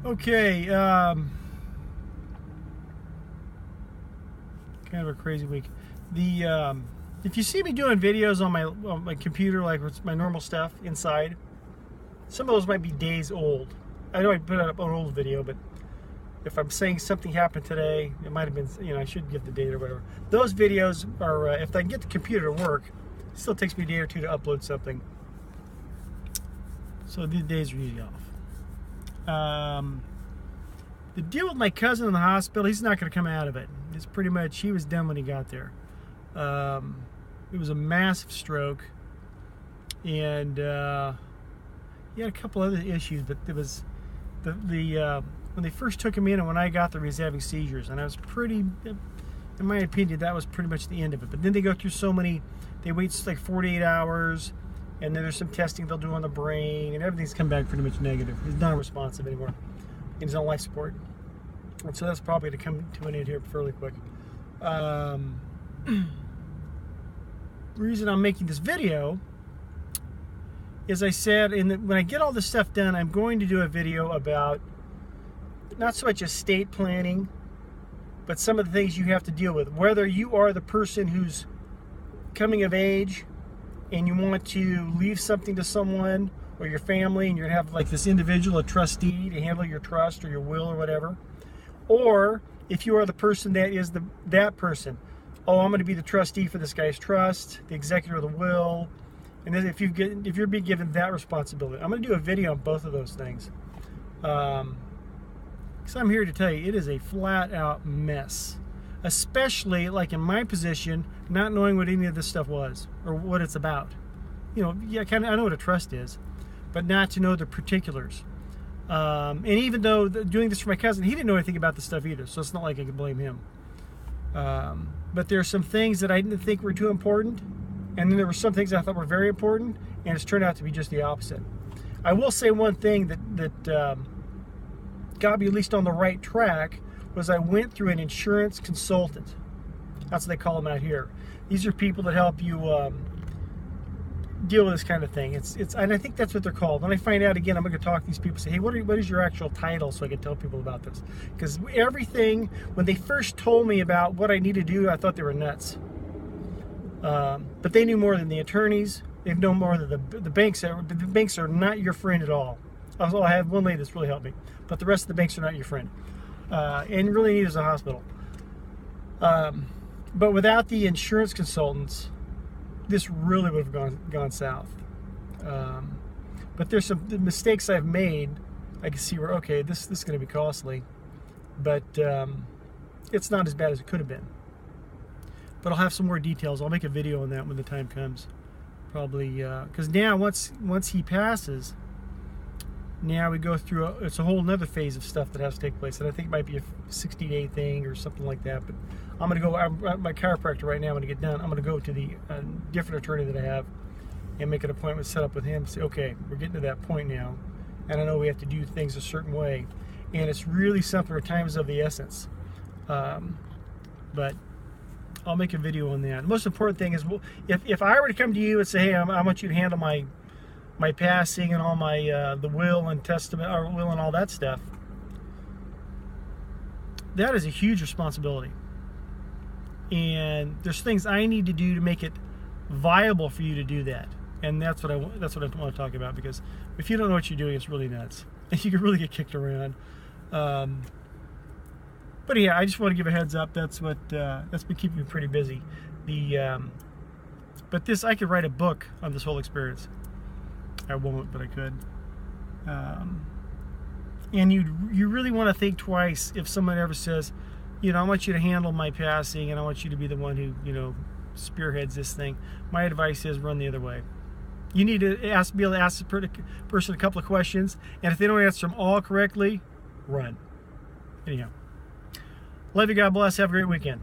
Okay, kind of a crazy week. If you see me doing videos on my computer, like with my normal stuff inside, some of those might be days old. I know I put up an old video, but if I'm saying something happened today, it might have been, I should give the date or whatever. Those videos are, if I can get the computer to work, it still takes me a day or two to upload something. So the days are usually off. The deal with my cousin in the hospital, he's not going to come out of it. It's pretty much, he was done when he got there. It was a massive stroke, and he had a couple other issues, but it was when they first took him in and when I got there, he was having seizures, and I was pretty, in my opinion, that was pretty much the end of it. But then they go through so many, they wait like 48 hours, and then there's some testing they'll do on the brain, and everything's come back pretty much negative. He's not responsive anymore. He's on life support. And so that's probably to come to an end here fairly quick. The reason I'm making this video is I said when I get all this stuff done, I'm going to do a video about not so much estate planning, but some of the things you have to deal with. Whether you are the person who's coming of age and you want to leave something to someone or your family, and you're going to have like this individual, a trustee, to handle your trust or your will or whatever. Or if you are the person that is that person, oh, I'm going to be the trustee for this guy's trust, the executor of the will, and then if you're being given that responsibility, I'm going to do a video on both of those things. Because I'm here to tell you, it is a flat-out mess. Especially like in my position, not knowing what any of this stuff was or what it's about. Yeah, I know what a trust is, but not to know the particulars. And even though doing this for my cousin, he didn't know anything about this stuff either, so it's not like I can blame him. But there are some things that I didn't think were too important, and then there were some things I thought were very important, and it's turned out to be just the opposite. I will say one thing that got me at least on the right track was I went through an insurance consultant. That's what they call them out here. These are people that help you deal with this kind of thing. And I think that's what they're called. When I find out again, I'm going to talk to these people and say, hey, what is your actual title, so I can tell people about this? Because everything, when they first told me about what I need to do, I thought they were nuts. But they knew more than the attorneys. They know more than the banks. The banks are not your friend at all. Also, I have one lady that's really helped me, but the rest of the banks are not your friend. And really neither is a hospital. But without the insurance consultants, this really would have gone south. But there's some mistakes I've made. I can see where, okay, this is going to be costly, but it's not as bad as it could have been. But I'll have some more details. I'll make a video on that when the time comes. Probably because now once he passes, now we go through it's a whole nother phase of stuff that has to take place, and I think it might be a 60-day thing or something like that. But I'm going to go, I'm my chiropractor right now. When I get done, I'm going to go to the different attorney that I have and make an appointment set up with him. Say, okay, we're getting to that point now, and I know we have to do things a certain way, and it's really something where time is of the essence. But I'll make a video on that. The most important thing is, if I were to come to you and say, hey, I want you to handle my passing and all my the will and testament, or will and all that stuff, that is a huge responsibility. And there's things I need to do to make it viable for you to do that. And that's what I want to talk about, because if you don't know what you're doing, it's really nuts, and you can really get kicked around. But yeah, I just want to give a heads up. That's been keeping me pretty busy. But this, I could write a book on this whole experience. I won't, but I could. And you really want to think twice if someone ever says, I want you to handle my passing, and I want you to be the one who, spearheads this thing. My advice is run the other way. You need to be able to ask the person a couple of questions, and if they don't answer them all correctly, run. Anyhow, love you. God bless. Have a great weekend.